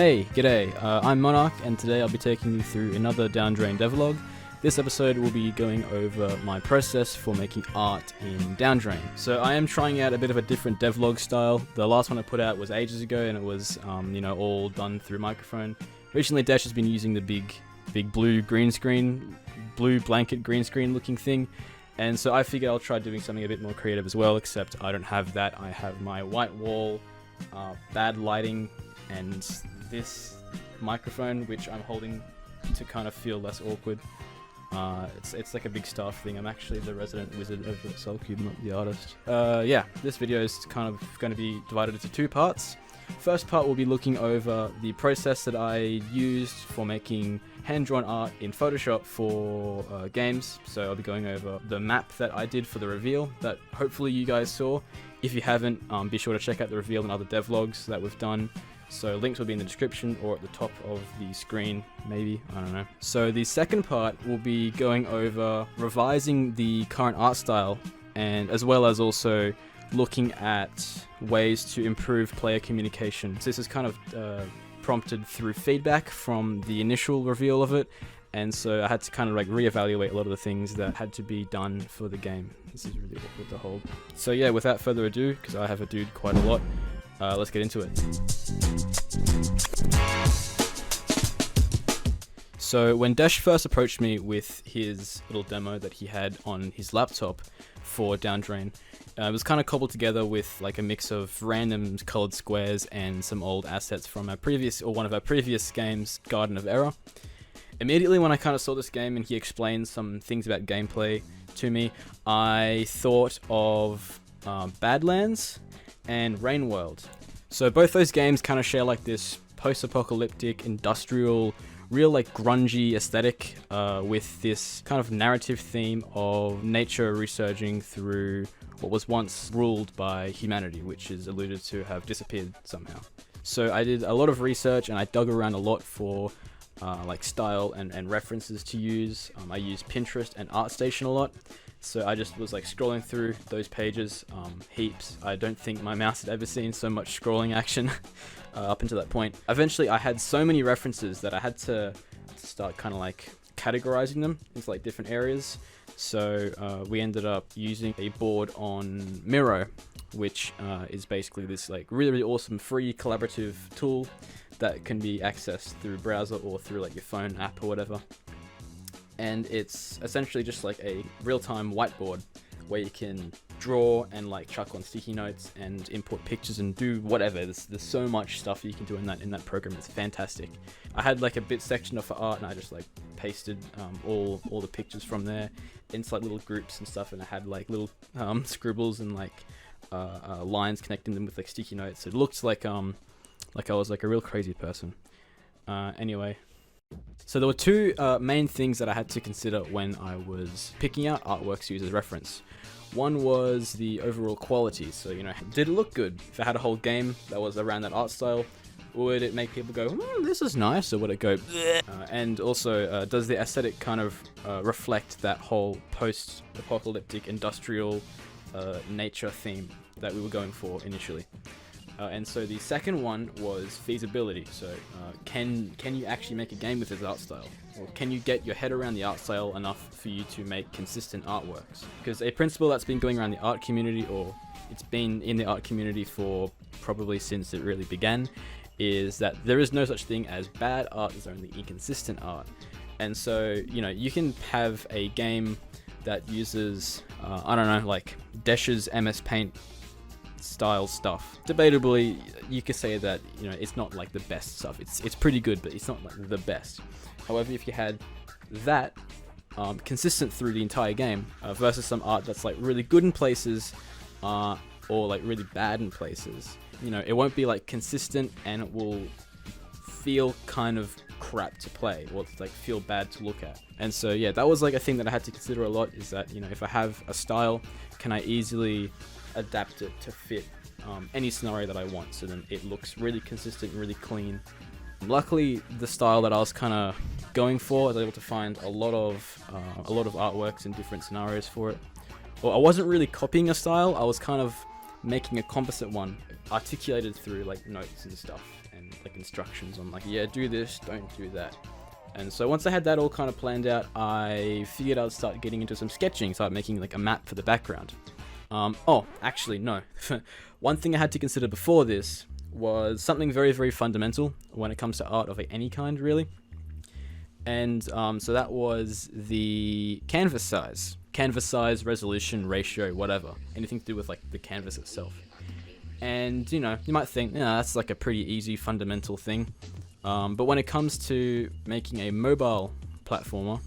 Hey, g'day, I'm Monarch, and today I'll be taking you through another Downdrain devlog. This episode will be going over my process for making art in Downdrain. So I am trying out a bit of a different devlog style. The last one I put out was ages ago, and it was, all done through microphone. Recently, Dash has been using the big blue blanket green screen looking thing. And so I figured I'll try doing something a bit more creative as well, except I don't have that. I have my white wall, bad lighting, and this microphone, which I'm holding to kind of feel less awkward. It's like a big staff thing. I'm actually the resident wizard over at Soulcube, not the artist. This video is kind of going to be divided into two parts. First part will be looking over the process that I used for making hand-drawn art in Photoshop for games. So I'll be going over the map that I did for the reveal that hopefully you guys saw. If you haven't, be sure to check out the reveal and other devlogs that we've done. So links will be in the description or at the top of the screen, maybe, I don't know. So the second part will be going over revising the current art style, and as well as also looking at ways to improve player communication. So this is kind of prompted through feedback from the initial reveal of it, and so I had to kind of like reevaluate a lot of the things that had to be done for the game. This is really awkward to hold. So yeah, without further ado, because I have a dude quite a lot, let's get into it. So when Dash first approached me with his little demo that he had on his laptop for Downdrain, it was kind of cobbled together with like a mix of random colored squares and some old assets from one of our previous games, Garden of Error. Immediately when I kind of saw this game and he explained some things about gameplay to me, I thought of Badlands and Rainworld. So both those games kind of share like this post-apocalyptic, industrial, real like grungy aesthetic with this kind of narrative theme of nature resurging through what was once ruled by humanity, which is alluded to have disappeared somehow. So I did a lot of research and I dug around a lot for like style and references to use. I used Pinterest and ArtStation a lot. So I just was like scrolling through those pages, heaps. I don't think my mouse had ever seen so much scrolling action up until that point. Eventually I had so many references that I had to start kind of like categorizing them into like different areas. So we ended up using a board on Miro, which is basically this like really awesome free collaborative tool that can be accessed through browser or through like your phone app or whatever. And it's essentially just like a real-time whiteboard where you can draw and like chuck on sticky notes and import pictures and do whatever. There's so much stuff you can do in that program. It's fantastic. I had like a bit section for art and I just like pasted all the pictures from there into like little groups and stuff, and I had like little scribbles and like lines connecting them with like sticky notes. It looked like I was like a real crazy person. Anyway. So there were two main things that I had to consider when I was picking out artworks to use as reference. One was the overall quality. So, did it look good? If I had a whole game that was around that art style, would it make people go, this is nice, or would it go, and also, does the aesthetic kind of reflect that whole post-apocalyptic industrial nature theme that we were going for initially? And so the second one was feasibility. So can you actually make a game with this art style? Or can you get your head around the art style enough for you to make consistent artworks? Because a principle that's been going around the art community, or it's been in the art community for probably since it really began, is that there is no such thing as bad art, there's only inconsistent art. And so, you can have a game that uses, like Dash's MS Paint style stuff. Debatably, you could say that it's not like the best stuff. It's pretty good, but it's not like the best. However, if you had that consistent through the entire game versus some art that's like really good in places or like really bad in places, it won't be like consistent, and it will feel kind of crap to play, or like feel bad to look at. And so yeah, that was like a thing that I had to consider a lot, is that if I have a style, can I easily adapt it to fit any scenario that I want, so then it looks really consistent, really clean. Luckily, the style that I was kind of going for, I was able to find a lot of artworks in different scenarios for it. Well, I wasn't really copying a style, I was kind of making a composite one, articulated through like notes and stuff. and like instructions on like, yeah, do this, don't do that. And so once I had that all kind of planned out, I figured I'd start getting into some sketching, start making like a map for the background. Oh, actually, no. One thing I had to consider before this was something very, very fundamental when it comes to art of any kind, really. And so that was the canvas size, resolution, ratio, whatever. Anything to do with like the canvas itself. And, you know, you might think, yeah, that's like a pretty easy fundamental thing. But when it comes to making a mobile platformer,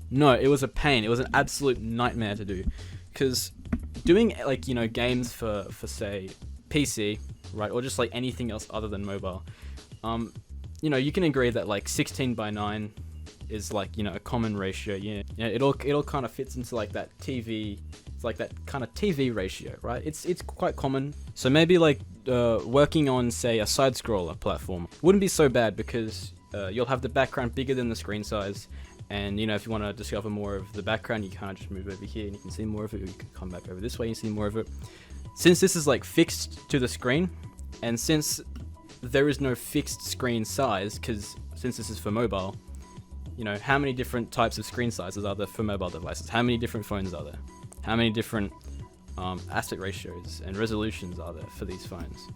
no, it was a pain. It was an absolute nightmare to do. Because doing, like, you know, games for say, PC, right, or just like anything else other than mobile, you know, you can agree that like 16:9 is like, you know, a common ratio. Yeah, it all kind of fits into like that TV. It's like that kind of TV ratio, right? It's quite common. So maybe like working on, say, a side scroller platform wouldn't be so bad, because you'll have the background bigger than the screen size. And, you know, if you want to discover more of the background, you kind of just move over here and you can see more of it, or you can come back over this way and see more of it. Since this is like fixed to the screen, and since there is no fixed screen size, because since this is for mobile, you know, how many different types of screen sizes are there for mobile devices? How many different phones are there? How many different aspect ratios and resolutions are there for these phones?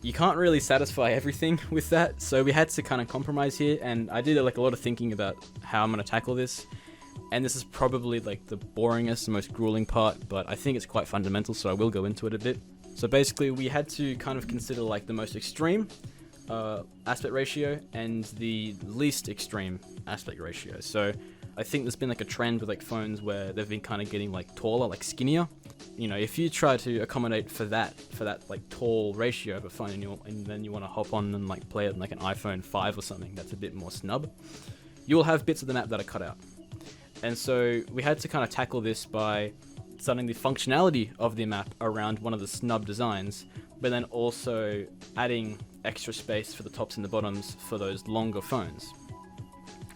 You can't really satisfy everything with that, so we had to kind of compromise here, and I did like a lot of thinking about how I'm going to tackle this, and this is probably like the boringest, most grueling part, but I think it's quite fundamental, so I will go into it a bit. So basically, we had to kind of consider like the most extreme aspect ratio and the least extreme aspect ratio. So I think there's been like a trend with like phones where they've been kind of getting like taller, like skinnier. You know, if you try to accommodate for that like tall ratio of a phone, and then you want to hop on and like play it in like an iPhone 5 or something that's a bit more snub, you will have bits of the map that are cut out. And so we had to kind of tackle this by starting the functionality of the map around one of the snub designs, but then also adding extra space for the tops and the bottoms for those longer phones.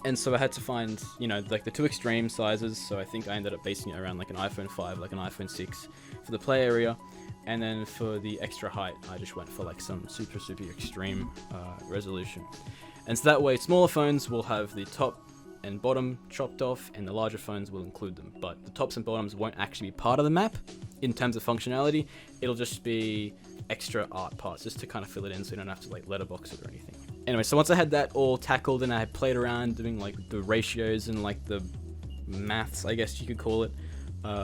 And so I had to find, you know, like the two extreme sizes. So I think I ended up basing it around like an iPhone 5, like an iPhone 6 for the play area. And then for the extra height, I just went for like some super extreme resolution. And so that way, smaller phones will have the top and bottom chopped off, and the larger phones will include them. But the tops and bottoms won't actually be part of the map in terms of functionality. It'll just be extra art parts, just to kind of fill it in, so you don't have to like letterbox it or anything. Anyway, so once I had that all tackled and I had played around doing like the ratios and like the maths, I guess you could call it,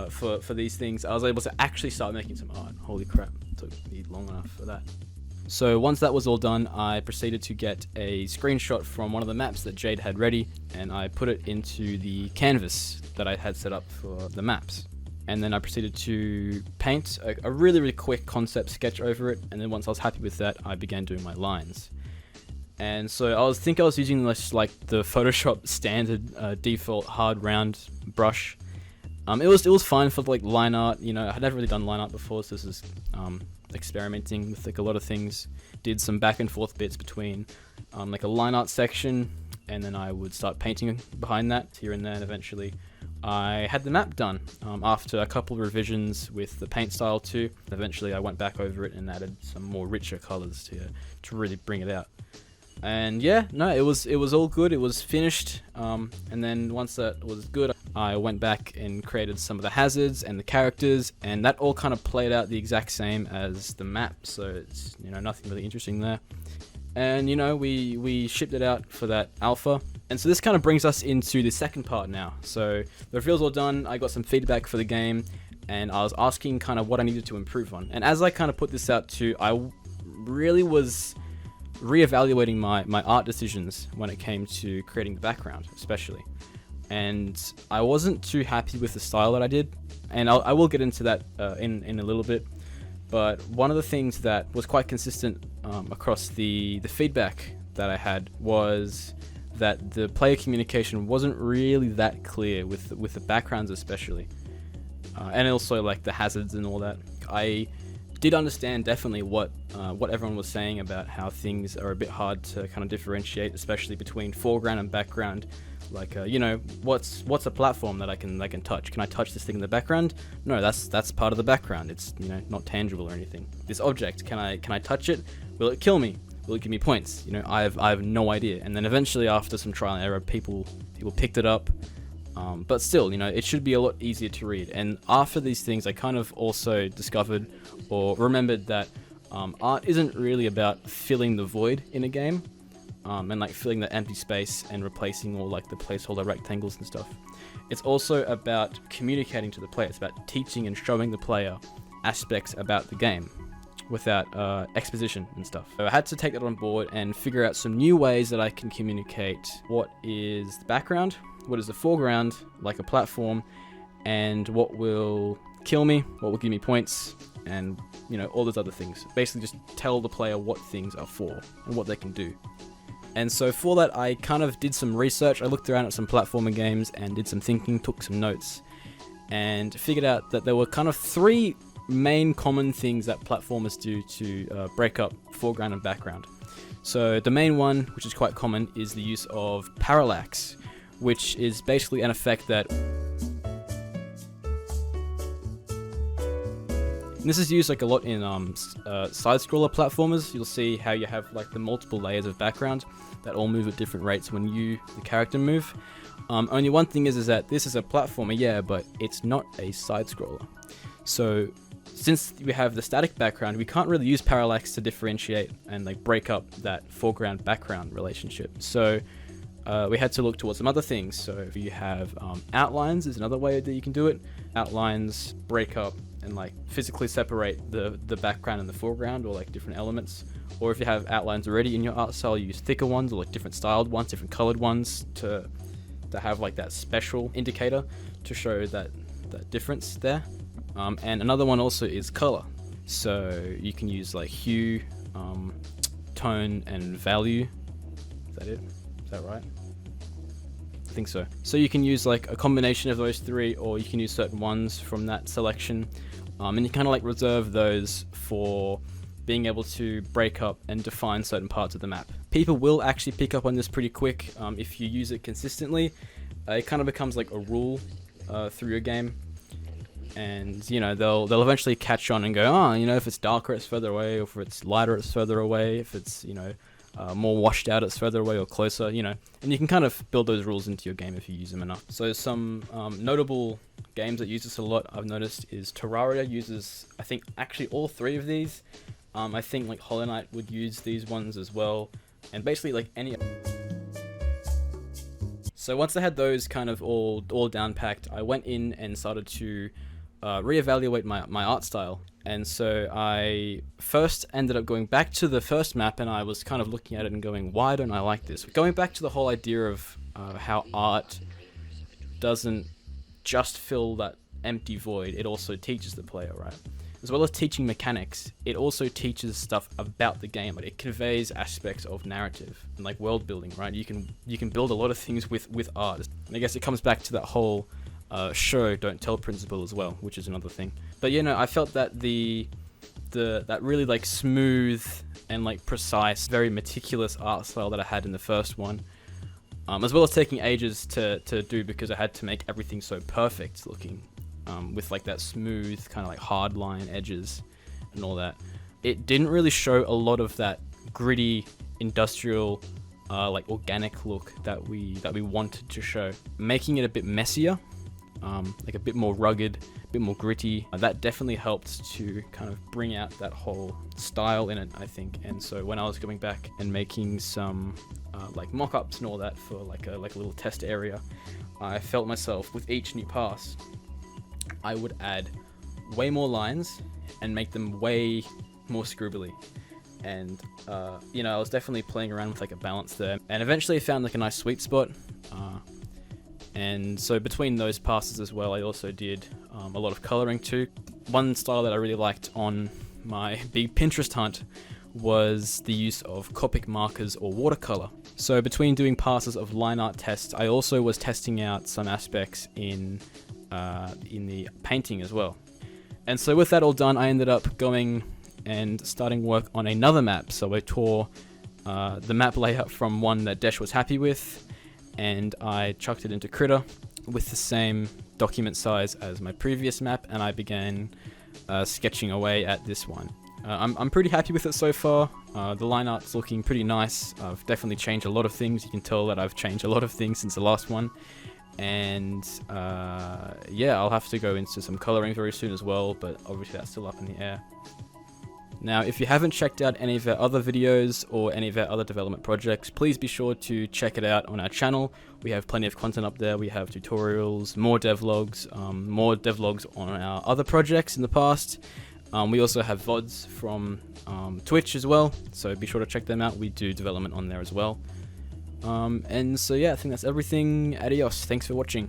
for these things, I was able to actually start making some art. Holy crap, it took me long enough for that. So once that was all done, I proceeded to get a screenshot from one of the maps that Jade had ready, and I put it into the canvas that I had set up for the maps. And then I proceeded to paint a really quick concept sketch over it, and then once I was happy with that, I began doing my lines. And so I was using this, like the Photoshop standard default hard round brush. It was fine for like line art. You know, I had never really done line art before, so this is experimenting with like a lot of things. Did some back and forth bits between like a line art section, and then I would start painting behind that here and there, and eventually I had the map done after a couple of revisions with the paint style too. Eventually I went back over it and added some more richer colors to really bring it out. And yeah, no, it was all good. It was finished, and then once that was good, I went back and created some of the hazards and the characters, and that all kind of played out the exact same as the map. So it's, you know, nothing really interesting there. And you know, we shipped it out for that alpha. And so this kind of brings us into the second part now. So the reveal's all done. I got some feedback for the game, and I was asking kind of what I needed to improve on. And as I kind of put this out too, I really was reevaluating my art decisions when it came to creating the background, especially. And I wasn't too happy with the style that I did, and I will get into that in a little bit. But one of the things that was quite consistent across the feedback that I had was that the player communication wasn't really that clear with the backgrounds, especially, and also like the hazards and all that. I did understand definitely what everyone was saying about how things are a bit hard to kind of differentiate, especially between foreground and background, Like, you know, what's a platform that I can touch? Can I touch this thing in the background? No, that's part of the background. It's, you know, not tangible or anything. This object, can I touch it? Will it kill me? Will it give me points? You know, I have no idea. And then eventually, after some trial and error, people picked it up. But still, you know, it should be a lot easier to read. And after these things, I kind of also discovered or remembered that art isn't really about filling the void in a game, and like filling the empty space and replacing all like the placeholder rectangles and stuff. It's also about communicating to the player. It's about teaching and showing the player aspects about the game without exposition and stuff. So I had to take that on board and figure out some new ways that I can communicate what is the background, what is the foreground, like a platform, and what will kill me, what will give me points, and, you know, all those other things. Basically just tell the player what things are for and what they can do. And so for that, I kind of did some research. I looked around at some platformer games and did some thinking, took some notes, and figured out that there were kind of 3 main common things that platformers do to break up foreground and background. So the main one, which is quite common, is the use of parallax, which is basically an effect that... And this is used like a lot in side-scroller platformers. You'll see how you have like the multiple layers of background that all move at different rates when you, the character, move. Only one thing is that this is a platformer, yeah, but it's not a side-scroller. So since we have the static background, we can't really use parallax to differentiate and like break up that foreground-background relationship. So we had to look towards some other things. So if you have outlines is another way that you can do it. Outlines break up and like physically separate the background and the foreground, or like different elements. Or if you have outlines already in your art style, you use thicker ones or like different styled ones, different colored ones to have like that special indicator to show that difference there. And another one also is color. So you can use like hue, tone, and value. Is that it? Is that right? I think so. So you can use like a combination of those 3, or you can use certain ones from that selection. And you kind of like reserve those for being able to break up and define certain parts of the map. People will actually pick up on this pretty quick if you use it consistently. It kind of becomes like a rule through your game. And, you know, they'll eventually catch on and go, oh, you know, if it's darker, it's further away, or if it's lighter, it's further away, if it's, you know, more washed out, it's further away or closer, you know. And you can kind of build those rules into your game if you use them enough. So some notable games that use this a lot, I've noticed, is Terraria uses, I think, actually all 3 of these. I think like Hollow Knight would use these ones as well. And basically like any... So once I had those kind of all down packed, I went in and started to reevaluate my art style. And so I first ended up going back to the first map, and I was kind of looking at it and going, why don't I like this? Going back to the whole idea of how art doesn't just fill that empty void, it also teaches the player, right? As well as teaching mechanics, it also teaches stuff about the game. Like, it conveys aspects of narrative and like world building, right? You can build a lot of things with art. And I guess it comes back to that whole show don't tell principle as well, which is another thing. But you know, I felt that that really like smooth and like precise, very meticulous art style that I had in the first one, as well as taking ages to do because I had to make everything so perfect looking, with like that smooth kind of like hard line edges and all that. It didn't really show a lot of that gritty industrial like organic look that we wanted to show, making it a bit messier, like a bit more rugged, a bit more gritty. That definitely helped to kind of bring out that whole style in it, I think. And so when I was going back and making some like mock-ups and all that for like a little test area, I felt myself with each new pass, I would add way more lines and make them way more scribbly. And you know, I was definitely playing around with like a balance there, and eventually I found like a nice sweet spot. And so between those passes as well, I also did a lot of coloring too. One style that I really liked on my big Pinterest hunt was the use of Copic markers or watercolor. So between doing passes of line art tests, I also was testing out some aspects in the painting as well. And so with that all done, I ended up going and starting work on another map. So I tore the map layout from one that Desh was happy with, and I chucked it into Critter with the same document size as my previous map, and I began sketching away at this one. I'm pretty happy with it so far. The line art's looking pretty nice. I've definitely changed a lot of things. You can tell that I've changed a lot of things since the last one. And yeah, I'll have to go into some coloring very soon as well, but obviously that's still up in the air. Now, if you haven't checked out any of our other videos or any of our other development projects, please be sure to check it out on our channel. We have plenty of content up there. We have tutorials, more devlogs on our other projects in the past. We also have VODs from Twitch as well, so be sure to check them out. We do development on there as well. And so yeah, I think that's everything. Adios. Thanks for watching.